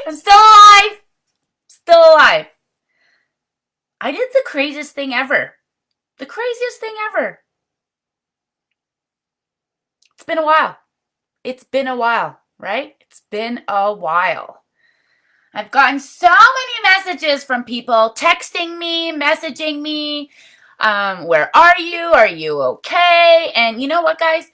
I'm still alive. Still alive. I did the craziest thing ever. The craziest thing ever. It's been a while. It's been a while, right? It's been a while. I've gotten so many messages from people texting me, messaging me. Where are you? Are you okay? And you know what, guys?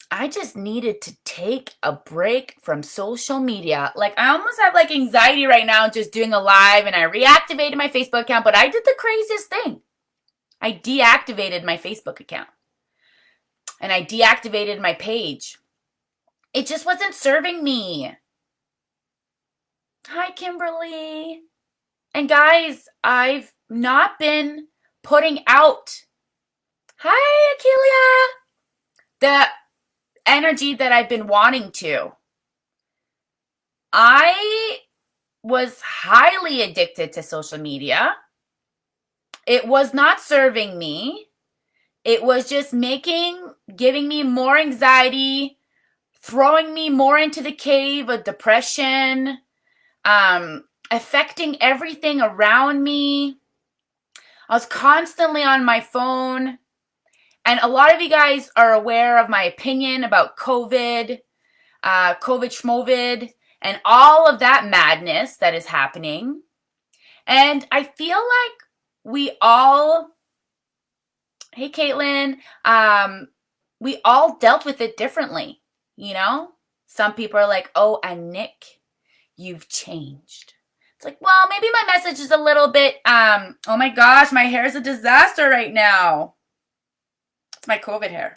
I just needed to take a break from social media. Like, I almost have like anxiety right now just doing a live, and I reactivated my Facebook account, but I did the craziest thing. I deactivated my Facebook account and I deactivated my page. It just wasn't serving me. Hi, Kimberly. And guys, I've not been putting out, hi, Akelia, the energy that I've been wanting to. I was highly addicted to social media. It was not serving me. It was just giving me more anxiety, throwing me more into the cave of depression, affecting everything around me. I was constantly on my phone. And a lot of you guys are aware of my opinion about COVID, schmovid, and all of that madness that is happening. And I feel like we all, hey, Caitlin, we all dealt with it differently, you know? Some people are like, oh, and Nick, you've changed. It's like, well, maybe my message is a little bit, oh my gosh, my hair is a disaster right now. It's my COVID hair.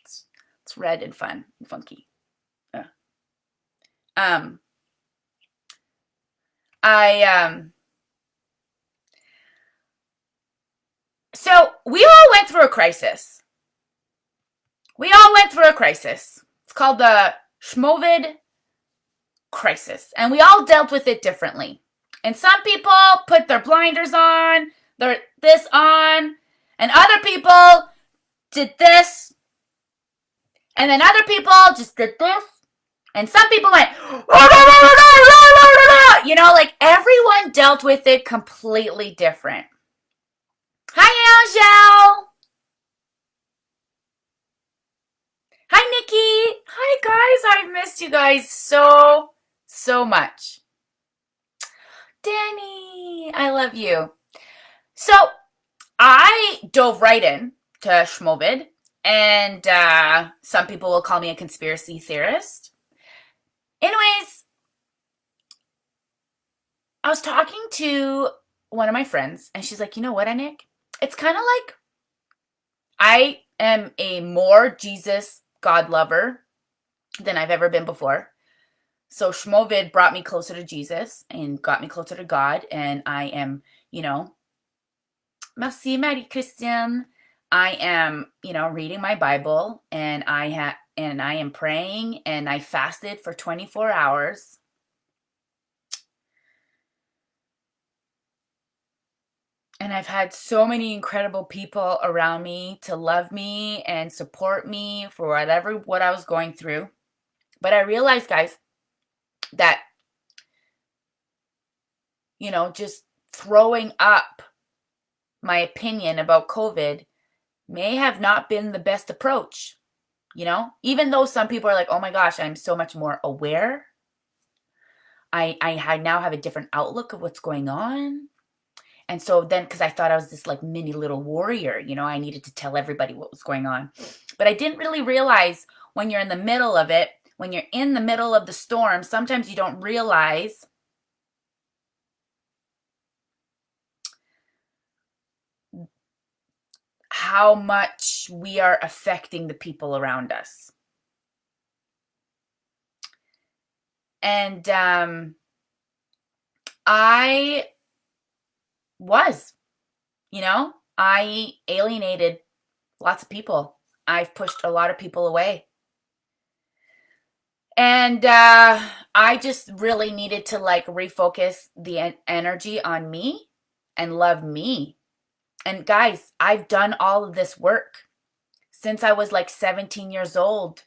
It's red and fun and funky. So we all went through a crisis. It's called the Schmovid crisis. And we all dealt with it differently. And some people put their blinders on, this on, and other people did this. And then other people just did this. And some people went, you know, like everyone dealt with it completely different. Hi, Angel. Hi, Nikki. Hi, guys. I've missed you guys so much. Danny, I love you. So I dove right in to Schmovid, and some people will call me a conspiracy theorist. Anyways, I was talking to one of my friends, and she's like, you know what, Nick? It's kind of like I am a more Jesus God lover than I've ever been before. So Schmovid brought me closer to Jesus and got me closer to God, and I am, you know, merci Marie Christian. I am, you know, reading my Bible, and I am praying, and I fasted for 24 hours. And I've had so many incredible people around me to love me and support me for what I was going through. But I realized, guys, that, you know, just throwing up my opinion about COVID may have not been the best approach. You know, even though some people are like, oh my gosh, I'm so much more aware. I now have a different outlook of what's going on. And so then, because I thought I was this like mini little warrior, you know, I needed to tell everybody what was going on. But I didn't really realize when you're in the middle of it, when you're in the middle of the storm, sometimes you don't realize how much we are affecting the people around us. And I alienated lots of people. I've pushed a lot of people away. And I just really needed to like refocus the energy on me and love me. And guys, I've done all of this work since I was like 17 years old.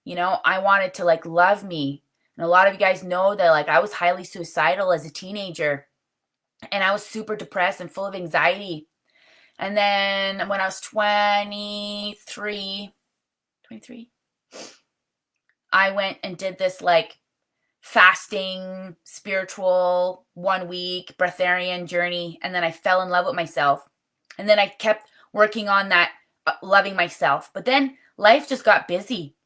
You know, I wanted to like love me. And a lot of you guys know that like I was highly suicidal as a teenager, and I was super depressed and full of anxiety. And then when I was 23, I went and did this like fasting, spiritual, 1 week breatharian journey. And then I fell in love with myself. And then I kept working on that, loving myself. But then life just got busy.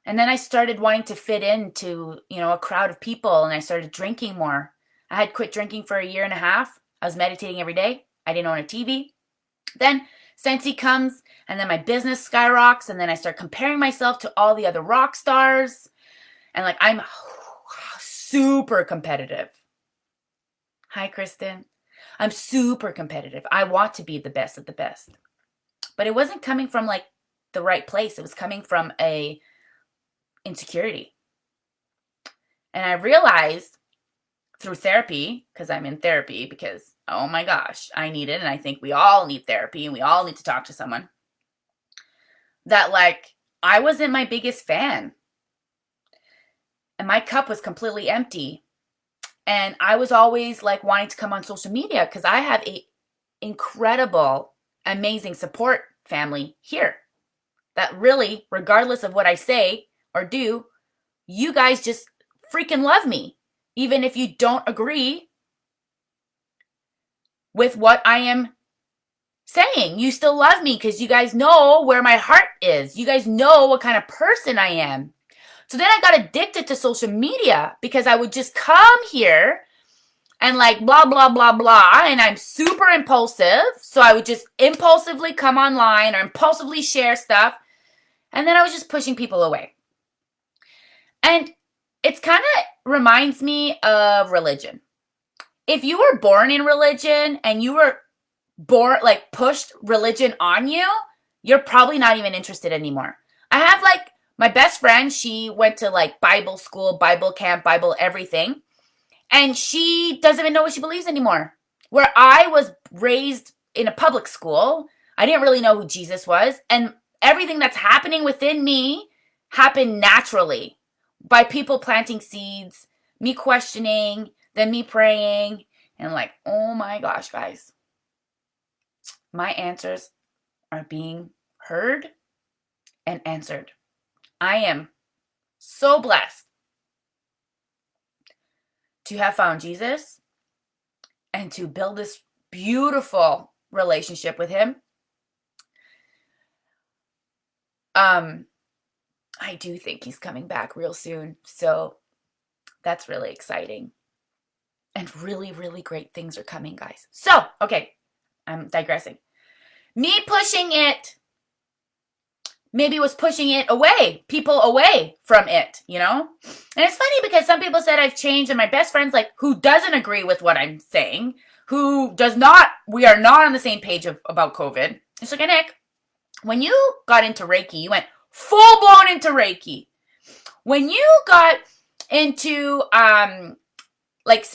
And then I started wanting to fit into, a crowd of people, and I started drinking more. I had quit drinking for a year and a half. I was meditating every day. I didn't own a TV. Then Scentsy comes, and then my business skyrockets, and then I start comparing myself to all the other rock stars. And like, I'm super competitive. Hi, Kristen. I'm super competitive. I want to be the best of the best. But it wasn't coming from like the right place. It was coming from a insecurity. And I realized through therapy, because I'm in therapy, because, oh my gosh, I need it. And I think we all need therapy and we all need to talk to someone, that like I wasn't my biggest fan. And my cup was completely empty. And I was always like wanting to come on social media because I have a incredible, amazing support family here that really, regardless of what I say or do, you guys just freaking love me. Even if you don't agree with what I am saying, you still love me because you guys know where my heart is. You guys know what kind of person I am. So then I got addicted to social media because I would just come here and like blah, blah, blah, blah. And I'm super impulsive. So I would just impulsively come online or impulsively share stuff. And then I was just pushing people away. And it's kind of reminds me of religion. If you were born in religion and you were pushed religion on you, you're probably not even interested anymore. I have like my best friend, she went to like Bible school, Bible camp, Bible everything. And she doesn't even know what she believes anymore. Where I was raised in a public school, I didn't really know who Jesus was. And everything that's happening within me happened naturally by people planting seeds, me questioning, then me praying. And like, oh my gosh, guys, my answers are being heard and answered. I am so blessed to have found Jesus and to build this beautiful relationship with him. I do think he's coming back real soon. So that's really exciting. And really, really great things are coming, guys. So, okay, I'm digressing. Me pushing it maybe was pushing it away, people away from it, And it's funny because some people said I've changed, and my best friend's like, who doesn't agree with what I'm saying, we are not on the same page about COVID. It's like, Nick, when you got into Reiki, you went full blown into Reiki. When you got into like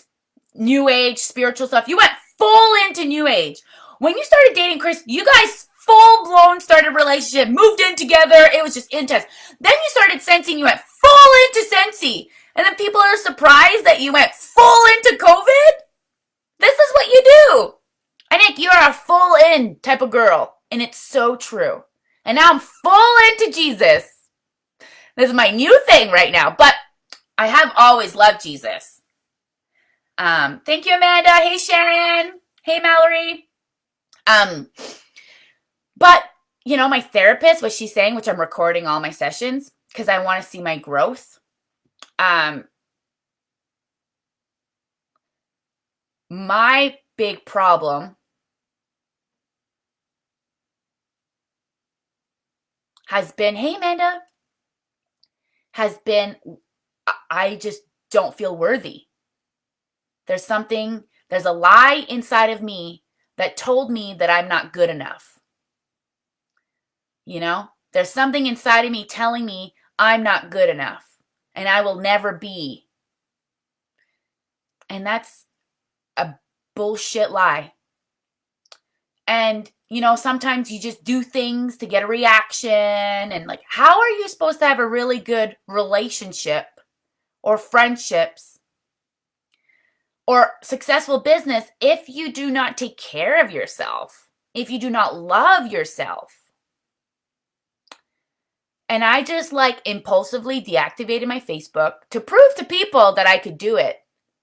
New Age, spiritual stuff, you went full into New Age. When you started dating Chris, you guys full-blown started relationship, moved in together. It was just intense. Then you started Scentsy and you went full into Scentsy. And then people are surprised that you went full into COVID? This is what you do. I think you're a full-in type of girl. And it's so true. And now I'm full into Jesus. This is my new thing right now. But I have always loved Jesus. Thank you, Amanda. Hey, Sharon. Hey, Mallory. But, my therapist, what she's saying, which I'm recording all my sessions because I want to see my growth. My big problem has been, hey, Amanda, I just don't feel worthy. There's a lie inside of me that told me that I'm not good enough. There's something inside of me telling me I'm not good enough and I will never be. And that's a bullshit lie. And, sometimes you just do things to get a reaction. And like, how are you supposed to have a really good relationship or friendships or successful business if you do not take care of yourself, if you do not love yourself. And I just impulsively deactivated my Facebook to prove to people that I could do it.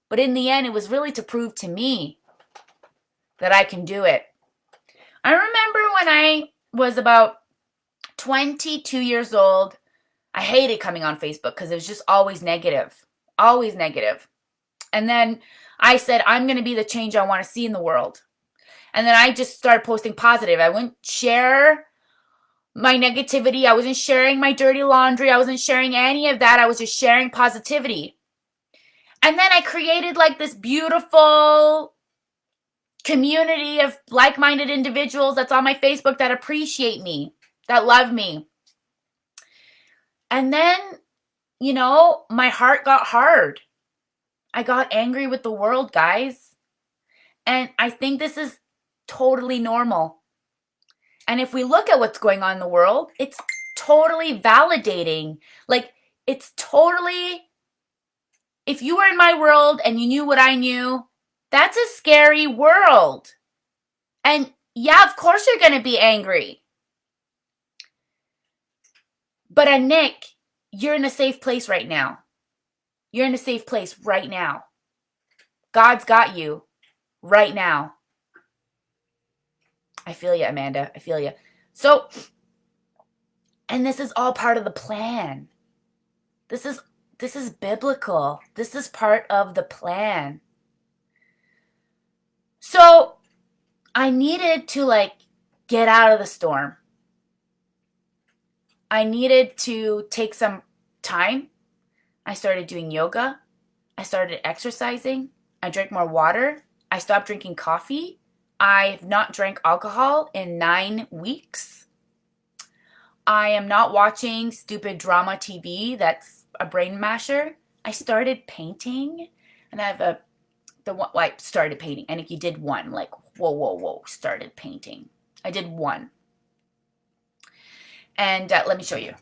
But in the end, it was really to prove to me that I can do it. I remember when I was about 22 years old, I hated coming on Facebook because it was just always negative. Always negative. And then I said, I'm going to be the change I want to see in the world. And then I just started posting positive. I wouldn't share my negativity. I wasn't sharing my dirty laundry. I wasn't sharing any of that. I was just sharing positivity. And then I created this beautiful community of like-minded individuals that's on my Facebook that appreciate me, that love me. And then, my heart got hard. I got angry with the world, guys. And I think this is totally normal. And if we look at what's going on in the world, it's totally validating. It's totally, if you were in my world and you knew what I knew, that's a scary world. And yeah, of course you're going to be angry. But Nick, you're in a safe place right now. You're in a safe place right now. God's got you right now. I feel you, Amanda. I feel you. So, and this is all part of the plan. This is biblical. This is part of the plan. So, I needed to get out of the storm. I needed to take some time. I started doing yoga. I started exercising. I drank more water. I stopped drinking coffee. I have not drank alcohol in 9 weeks. I am not watching stupid drama TV that's a brain masher. I started painting, and I have I started painting. I think you did one, whoa, started painting. I did one. And let me show you.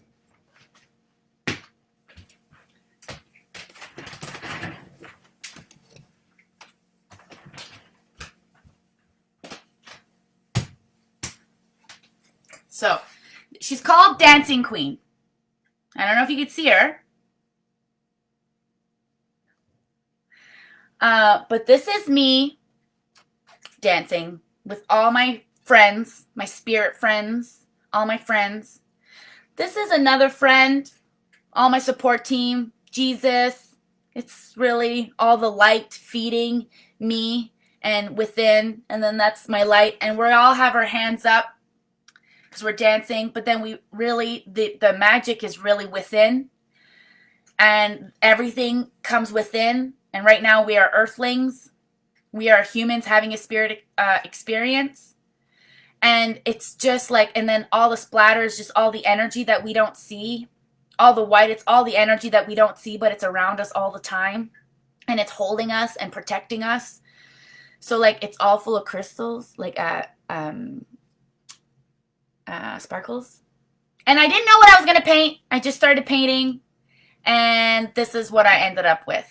So, she's called Dancing Queen. I don't know if you could see her. But this is me dancing with all my friends, my spirit friends, all my friends. This is another friend, all my support team, Jesus. It's really all the light feeding me and within, and then that's my light. And we all have our hands up because we're dancing, but then we really, the magic is really within, and everything comes within. And right now we are earthlings. We are humans having a spirit experience. And it's just and then all the splatters, just all the energy that we don't see. All the white, it's all the energy that we don't see, but it's around us all the time. And it's holding us and protecting us. So it's all full of crystals, sparkles. And I didn't know what I was going to paint. I just started painting. And this is what I ended up with.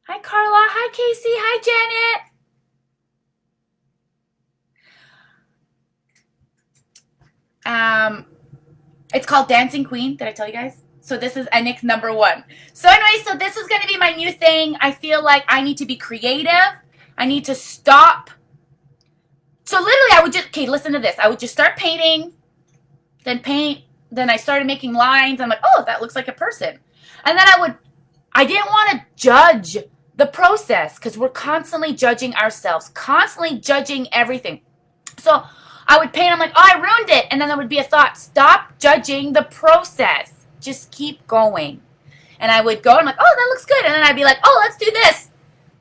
Hi, Carla. Hi, Casey. Hi, Janet. It's called Dancing Queen. Did I tell you guys? So this is Nick's number 1. So anyway, so this is going to be my new thing. I feel like I need to be creative. I need to stop. So literally I would just, listen to this. I would just start painting, then paint. Then I started making lines. I'm like, oh, that looks like a person. And then I didn't want to judge the process because we're constantly judging ourselves, constantly judging everything. So I would paint. I'm like, oh, I ruined it. And then there would be a thought, stop judging the process. Just keep going. And I would go, I'm like, oh, that looks good. And then I'd be like, oh, let's do this.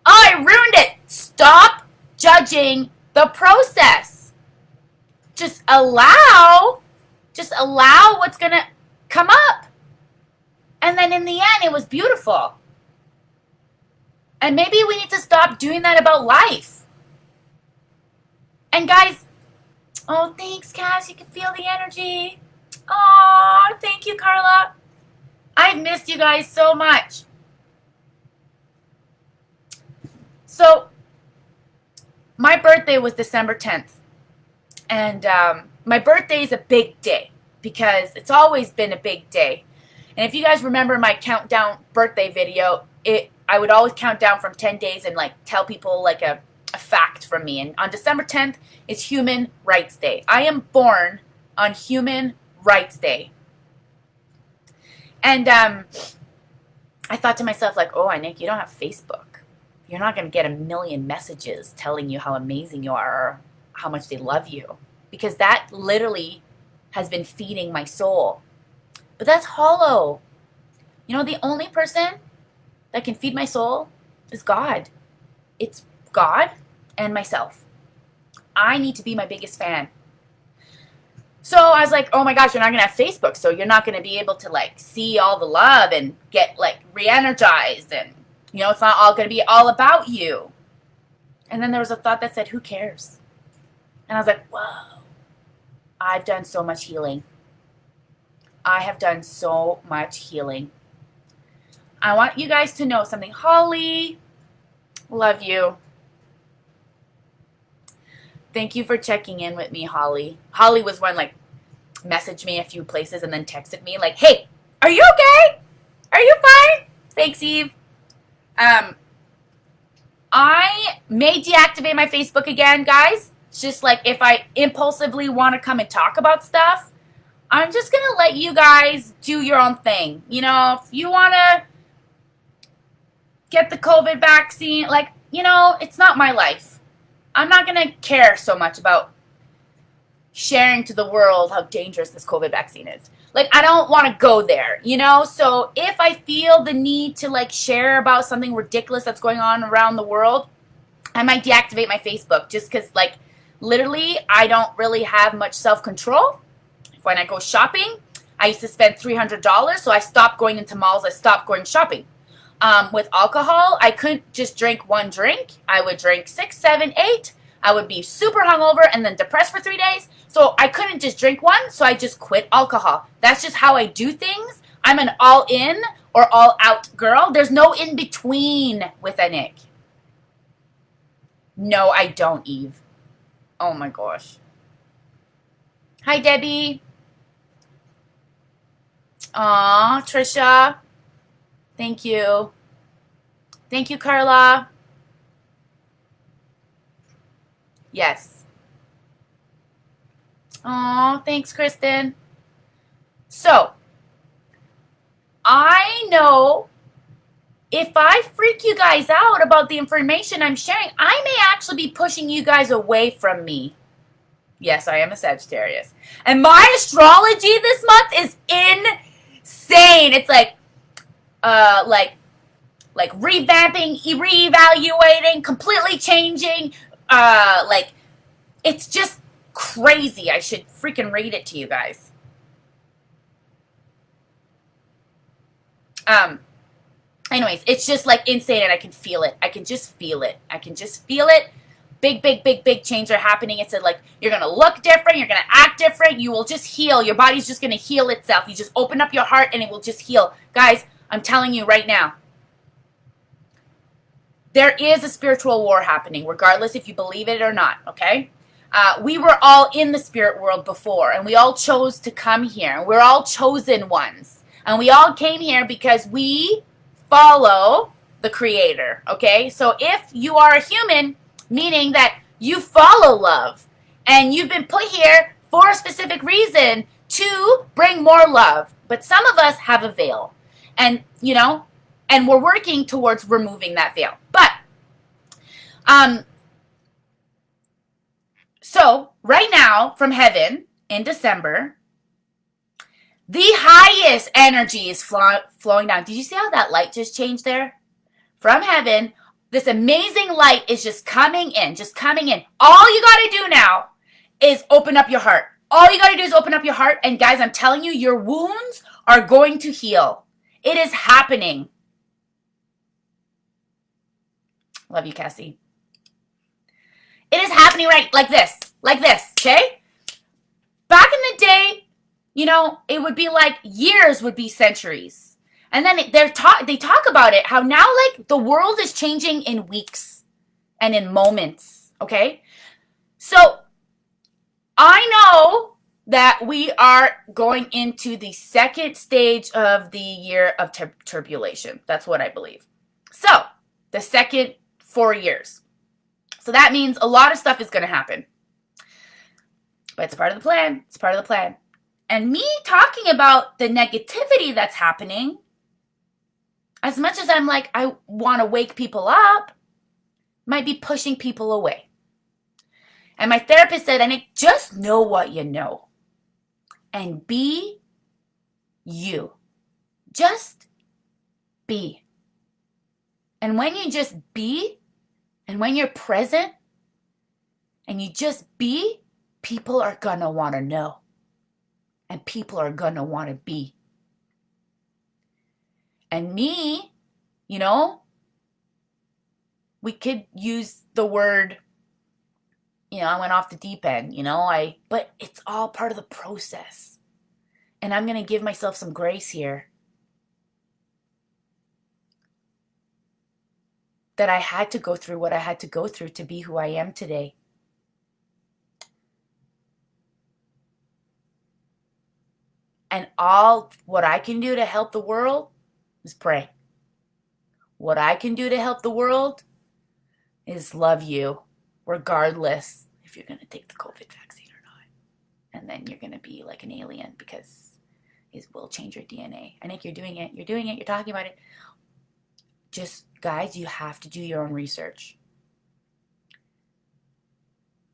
Oh, I ruined it. Stop judging the process. Just allow what's going to come up. And then in the end, it was beautiful. And maybe we need to stop doing that about life. And guys, oh, thanks, Cass. You can feel the energy. Oh, thank you, Carla. I've I've missed you guys so much. So, my birthday was December 10th. And my birthday is a big day because it's always been a big day. And if you guys remember my countdown birthday video, I would always count down from 10 days and like tell people like a fact from me. And on December 10th is Human Rights Day. I am born on Human Rights Day. And I thought to myself, like, oh, Nick, you don't have Facebook. You're not going to get a million messages telling you how amazing you are or how much they love you. Because that literally has been feeding my soul. But that's hollow. You know, the only person that can feed my soul is God. It's God and myself. I need to be my biggest fan. So I was like, oh my gosh, you're not going to have Facebook, so you're not going to be able to like see all the love and get like re-energized, and you know, it's not all going to be all about you. And then there was a thought that said, who cares? And I was like, whoa, I've done so much healing. I have done so much healing. I want you guys to know something. Holly, love you. Thank you for checking in with me, Holly. Holly was one like messaged me a few places and then texted me like, hey, are you okay? Are you fine? Thanks, Eve. I may deactivate my Facebook again, guys. It's just like if I impulsively want to come and talk about stuff, I'm just going to let you guys do your own thing. You know, if you want to get the COVID vaccine, like, you know, it's not my life. I'm not going to care so much about sharing to the world how dangerous this COVID vaccine is. Like, I don't want to go there, you know? So if I feel the need to, like, share about something ridiculous that's going on around the world, I might deactivate my Facebook just because, like, literally, I don't really have much self-control. When I go shopping, I used to spend $300, so I stopped going into malls. I stopped going shopping. With alcohol, I couldn't just drink one drink. I would drink 6, 7, 8. I would be super hungover and then depressed for 3 days. So I couldn't just drink one, so I just quit alcohol. That's just how I do things. I'm an all in or all out girl. There's no in between with a Nick. No, I don't, Eve. Oh my gosh. Hi, Debbie. Aw, Trisha. Thank you. Thank you, Carla. Yes. Aw, thanks, Kristen. So, I know if I freak you guys out about the information I'm sharing, I may actually be pushing you guys away from me. Yes, I am a Sagittarius. And my astrology this month is insane. It's like revamping, reevaluating, completely changing. Like, it's just crazy. I should freaking read it to you guys. Anyways, it's just like insane, and I can feel it. I can just feel it. I can just feel it. Big, big, big, big changes are happening. It's like you're going to look different. You're going to act different. You will just heal. Your body's just going to heal itself. You just open up your heart and it will just heal. Guys, I'm telling you right now, there is a spiritual war happening, regardless if you believe it or not, okay? We were all in the spirit world before, and we all chose to come here. We're all chosen ones. And we all came here because we follow the Creator, okay? So if you are a human, meaning that you follow love, and you've been put here for a specific reason to bring more love. But some of us have a veil, and, you know, and we're working towards removing that veil. But, so right now from heaven in December, the highest energy is flowing down. Did you see how that light just changed there? From heaven, this amazing light is just coming in, All you got to do now is open up your heart. All you got to do is open up your heart. And guys, I'm telling you, your wounds are going to heal. It is happening. Love you, Cassie. It is happening right like this, okay? Back in the day, you know, it would be like years would be centuries. And then they talk about it, how now like the world is changing in weeks and in moments, okay? So I know that we are going into the second stage of the year of turbulation. That's what I believe. So the second 4 years. So that means a lot of stuff is going to happen. But it's part of the plan. It's part of the plan. And me talking about the negativity that's happening, as much as I'm like, I want to wake people up, might be pushing people away. And my therapist said, Nick, just know what you know. And be you. Just be. And when you just be, and when you're present, and you just be, people are going to want to know. And people are going to want to be. And me, you know, we could use the word, I went off the deep end, but it's all part of the process. And I'm going to give myself some grace here. That I had to go through what I had to go through to be who I am today. And all what I can do to help the world is pray. What I can do to help the world is love you, regardless if you're going to take the COVID vaccine or not. And then you're going to be like an alien because it will change your DNA. I think you're doing it. You're talking about it. Just, guys, you have to do your own research.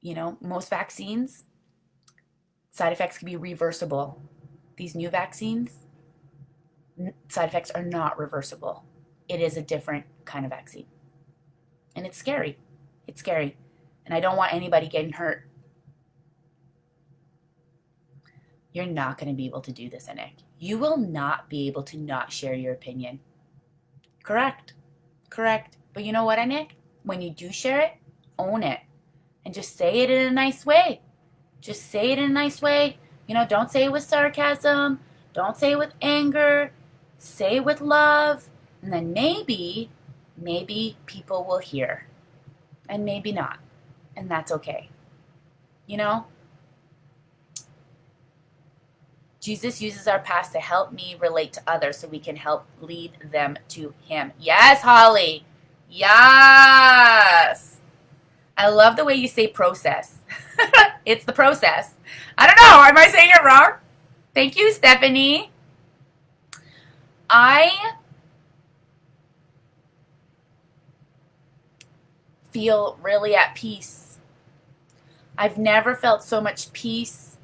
Most vaccines, side effects can be reversible. These new vaccines, side effects are not reversible. It is a different kind of vaccine. And it's scary. It's scary. And I don't want anybody getting hurt. You're not going to be able to do this, Nick. You will not be able to not share your opinion. Correct. But you know what, Nick? When you do share it, own it. And just say it in a nice way. Don't say it with sarcasm. Don't say it with anger. Say it with love. And then maybe people will hear. And maybe not. And that's okay. Jesus uses our past to help me relate to others so we can help lead them to him. Yes, Holly. Yes. I love the way you say process. It's the process. I don't know. Am I saying it wrong? Thank you, Stephanie. I feel really at peace. I've never felt so much peace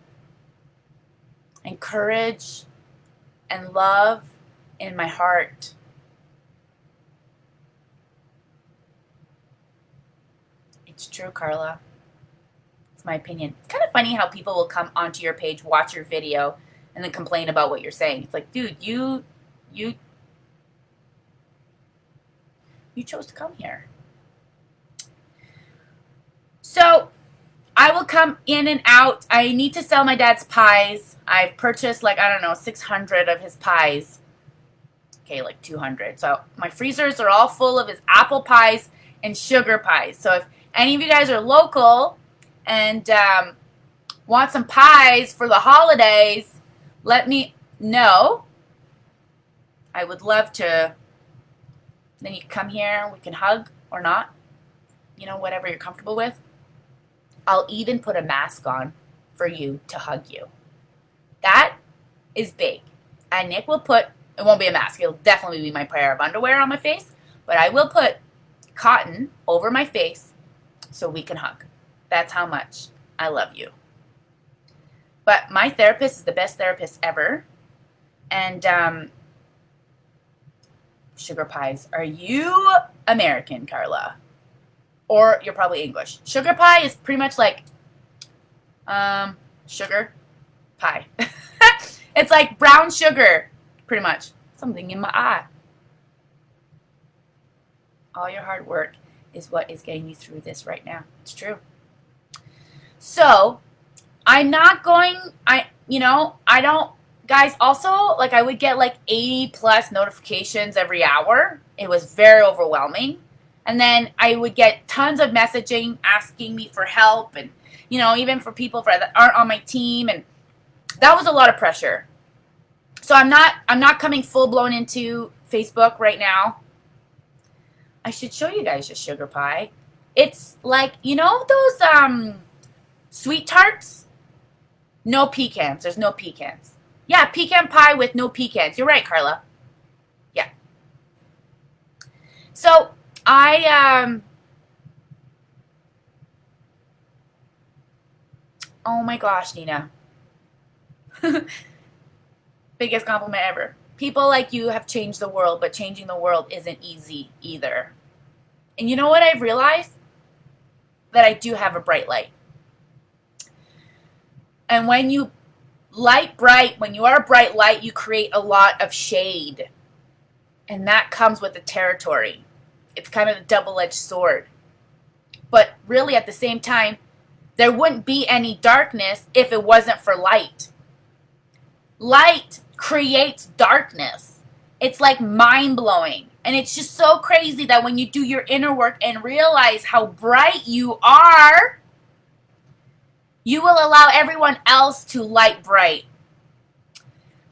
and courage and love in my heart. It's true, Carla. It's my opinion. It's kind of funny how people will come onto your page, watch your video, and then complain about what you're saying. It's like, dude, you chose to come here. So I will come in and out. I need to sell my dad's pies. I've purchased 600 of his pies. Okay, 200. So my freezers are all full of his apple pies and sugar pies. So if any of you guys are local and want some pies for the holidays, let me know. I would love to. Then you can come here, we can hug or not. Whatever you're comfortable with. I'll even put a mask on for you to hug you. That is big. And Nick will put, it won't be a mask, it'll definitely be my pair of underwear on my face, but I will put cotton over my face so we can hug. That's how much I love you. But my therapist is the best therapist ever. And sugar pies. Are you American, Carla? Or you're probably English. Sugar pie is pretty much like sugar pie. It's like brown sugar, pretty much. Something in my eye. All your hard work is what is getting you through this right now. It's true. So, I'm not going, guys, also, like, I would get like 80 plus notifications every hour. It was very overwhelming. And then I would get tons of messaging asking me for help, and, even for people that aren't on my team. And that was a lot of pressure. So I'm not coming full blown into Facebook right now. I should show you guys your sugar pie. It's like, those sweet tarts? No pecans. There's no pecans. Yeah, pecan pie with no pecans. You're right, Carla. Yeah. So oh my gosh, Nina. Biggest compliment ever. People like you have changed the world, but changing the world isn't easy either. And you know what I've realized? That I do have a bright light. And when you when you are a bright light, you create a lot of shade. And that comes with the territory. It's kind of a double-edged sword. But really, at the same time, there wouldn't be any darkness if it wasn't for light. Light creates darkness. It's like mind-blowing. And it's just so crazy that when you do your inner work and realize how bright you are, you will allow everyone else to light bright.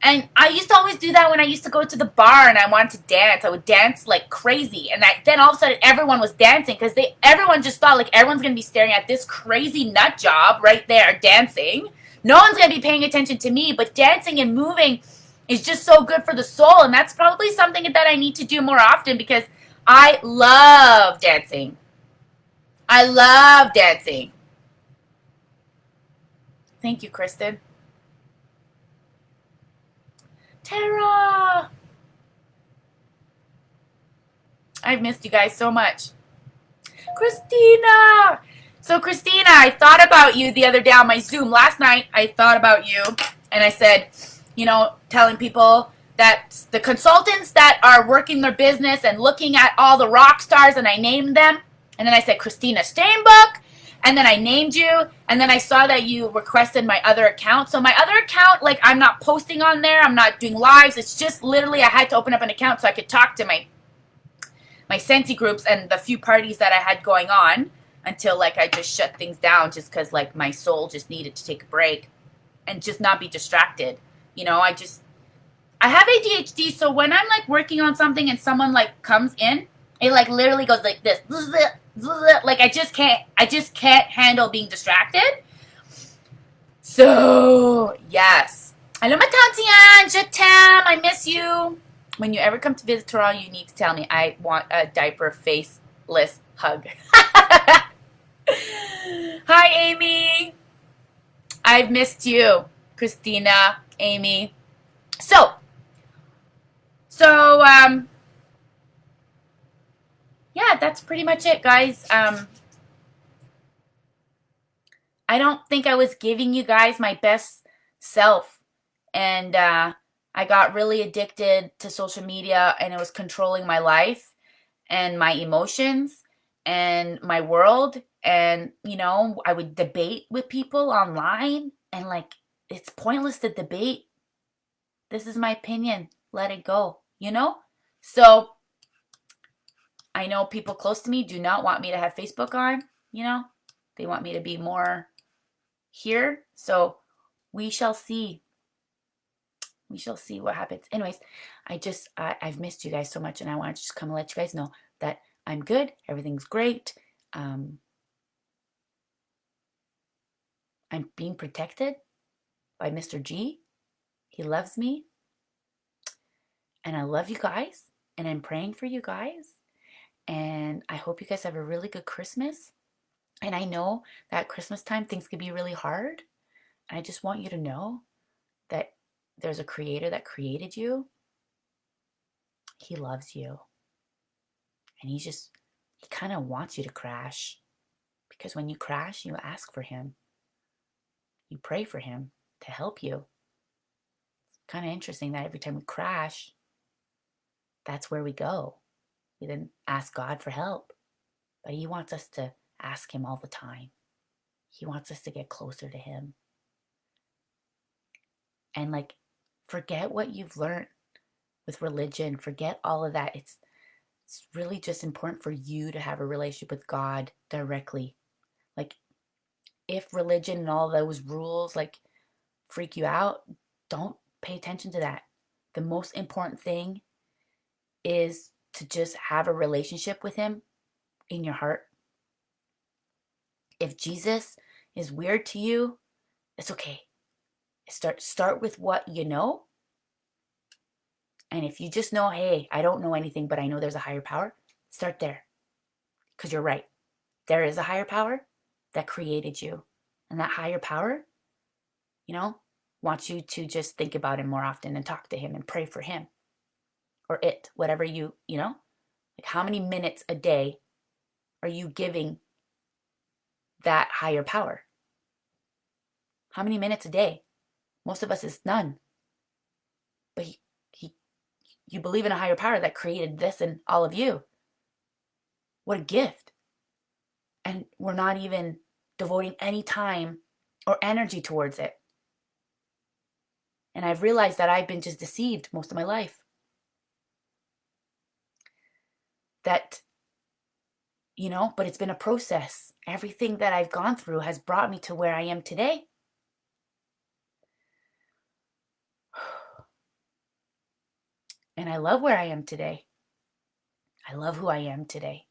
And I used to always do that when I used to go to the bar and I wanted to dance. I would dance like crazy. And then all of a sudden everyone was dancing because everyone just thought like everyone's going to be staring at this crazy nut job right there dancing. No one's going to be paying attention to me, but dancing and moving is just so good for the soul. And that's probably something that I need to do more often because I love dancing. I love dancing. Thank you, Kristen. Tara! I've missed you guys so much. Christina! So, Christina, I thought about you the other day on my Zoom. Last night, I thought about you, and I said, telling people that the consultants that are working their business and looking at all the rock stars, and I named them. And then I said, Christina Steinbuch. And then I named you, and then I saw that you requested my other account. So my other account, like, I'm not posting on there. I'm not doing lives. It's just literally I had to open up an account so I could talk to my Scentsy groups and the few parties that I had going on until, like, I just shut things down just because, like, my soul just needed to take a break and just not be distracted. I have ADHD, so when I'm, like, working on something and someone, like, comes in, it, like, literally goes like this. Like, I just can't handle being distracted. So, yes. Hello, ma Tatiana, je t'aime, I miss you. When you ever come to visit Toronto, you need to tell me. I want a diaper faceless hug. Hi, Amy. I've missed you, Christina, Amy. So, yeah, that's pretty much it, guys. I don't think I was giving you guys my best self. And I got really addicted to social media, and it was controlling my life and my emotions and my world. And, I would debate with people online, and, like, it's pointless to debate. This is my opinion. Let it go, So I know people close to me do not want me to have Facebook on, They want me to be more here. So we shall see. We shall see what happens. Anyways, I've missed you guys so much, and I want to just come and let you guys know that I'm good. Everything's great. I'm being protected by Mr. G. He loves me. And I love you guys. And I'm praying for you guys. And I hope you guys have a really good Christmas. And I know that Christmas time things can be really hard. And I just want you to know that there's a creator that created you. He loves you. And he kind of wants you to crash. Because when you crash, you ask for him. You pray for him to help you. It's kind of interesting that every time we crash, that's where we go. We then ask God for help. But he wants us to ask him all the time. He wants us to get closer to him. And, like, Forget what you've learned with religion. Forget all of that. It's really just important for you to have a relationship with God directly. Like, if religion and all those rules like freak you out, don't pay attention to that. The most important thing is to just have a relationship with him in your heart. If Jesus is weird to you, it's okay. Start with what you know. And if you just know, hey, I don't know anything, but I know there's a higher power, start there. Because you're right. There is a higher power that created you. And that higher power, wants you to just think about him more often and talk to him and pray for him. Or it, whatever like how many minutes a day are you giving that higher power? How many minutes a day? Most of us is none. But you believe in a higher power that created this and all of you. What a gift. And we're not even devoting any time or energy towards it. And I've realized that I've been just deceived most of my life. That, but it's been a process. Everything that I've gone through has brought me to where I am today. And I love where I am today. I love who I am today.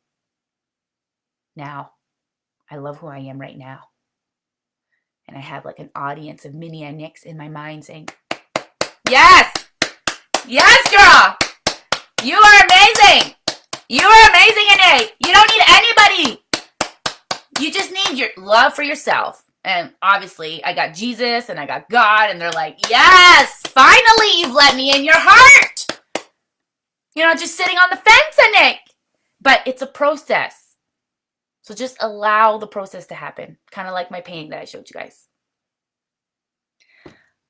Now. I love who I am right now. And I have like an audience of mini Nicks in my mind saying, yes! Yes, girl! You are amazing! You are amazing, Nick! You don't need anybody! You just need your love for yourself. And obviously, I got Jesus and I got God, and they're like, yes! Finally, you've let me in your heart! You're not just sitting on the fence, Nick! But it's a process. So just allow the process to happen. Kind of like my painting that I showed you guys.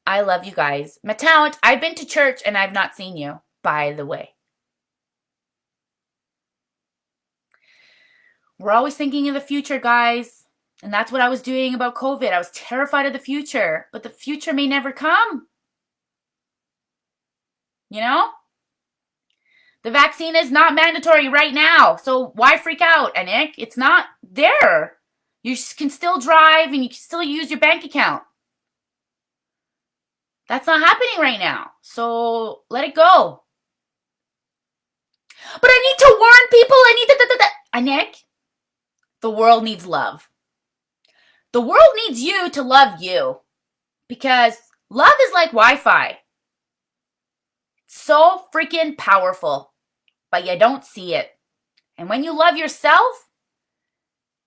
I love you guys. Matout, I've been to church and I've not seen you, by the way. We're always thinking of the future, guys. And that's what I was doing about COVID. I was terrified of the future. But the future may never come. The vaccine is not mandatory right now. So why freak out, Nick? It's not there. You can still drive and you can still use your bank account. That's not happening right now. So let it go. But I need to warn people. Nick, the world needs love. The world needs you to love you. Because love is like Wi-Fi. So freaking powerful. But you don't see it. And when you love yourself,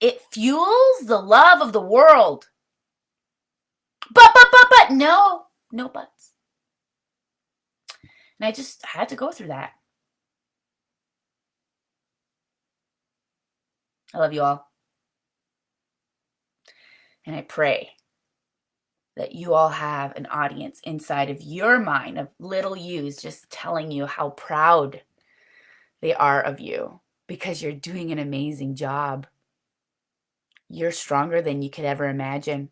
it fuels the love of the world. But, no buts. And I just had to go through that. I love you all. And I pray that you all have an audience inside of your mind of little yous just telling you how proud they are of you because you're doing an amazing job. You're stronger than you could ever imagine.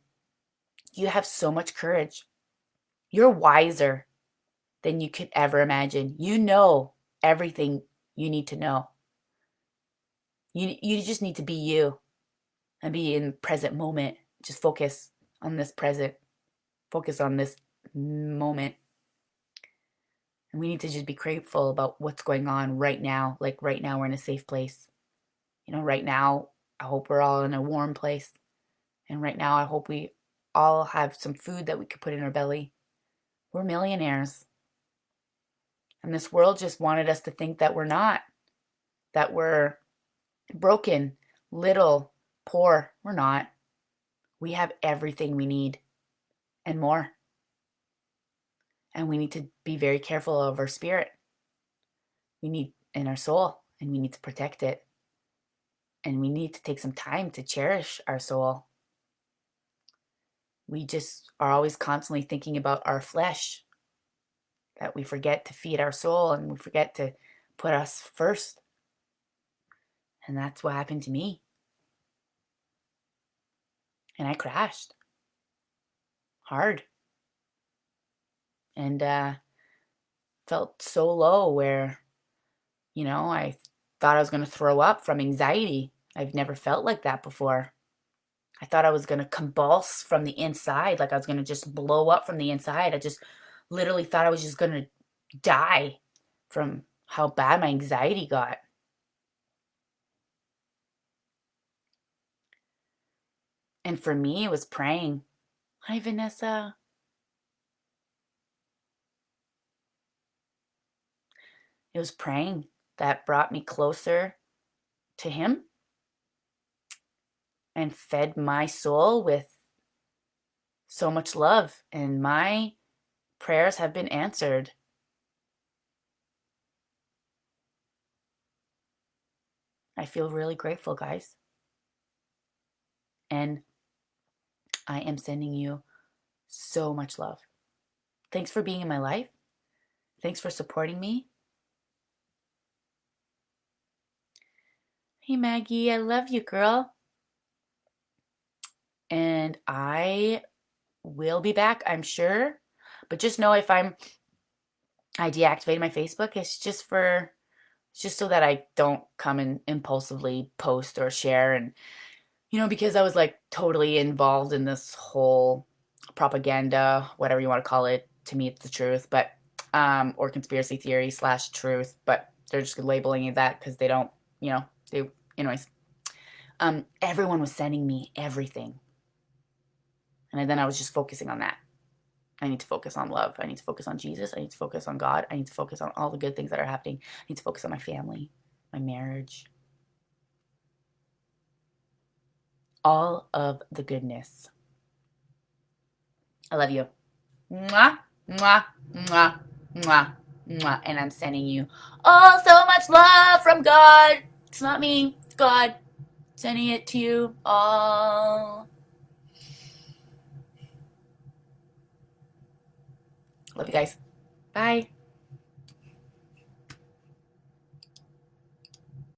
You have so much courage. You're wiser than you could ever imagine. You know everything you need to know. You just need to be you and be in the present moment. Just focus on this present. Focus on this moment. And we need to just be grateful about what's going on right now. Like right now, we're in a safe place. Right now, I hope we're all in a warm place. And right now, I hope we all have some food that we could put in our belly. We're millionaires. And this world just wanted us to think that we're not. That we're broken, little, poor. We're not. We have everything we need and more. And we need to be very careful of our spirit. We need in our soul, and we need to protect it. And we need to take some time to cherish our soul. We just are always constantly thinking about our flesh, that we forget to feed our soul and we forget to put us first. And that's what happened to me. And I crashed. Hard. and felt so low where, I thought I was going to throw up from anxiety. I've never felt like that before. I thought I was going to convulse from the inside, like I was going to just blow up from the inside. I just literally thought I was just going to die from how bad my anxiety got. And for me, it was praying. Hi, Vanessa. It was praying that brought me closer to Him and fed my soul with so much love. And my prayers have been answered. I feel really grateful, guys. And I am sending you so much love. Thanks for being in my life. Thanks for supporting me. Hey, Maggie, I love you, girl. And I will be back, I'm sure. But just know if I deactivate my Facebook, it's just so that I don't come and impulsively post or share. And, because I was like totally involved in this whole propaganda, whatever you want to call it. To me, it's the truth, but, or conspiracy theory / truth, but they're just labeling it that because they don't, anyways. Everyone was sending me everything. And then I was just focusing on that. I need to focus on love. I need to focus on Jesus. I need to focus on God. I need to focus on all the good things that are happening. I need to focus on my family, my marriage, all of the goodness. I love you. Mwah, mwah, mwah, mwah, mwah. And I'm sending you so much love from God. It's not me, it's God. Sending it to you all. Love you guys. Bye.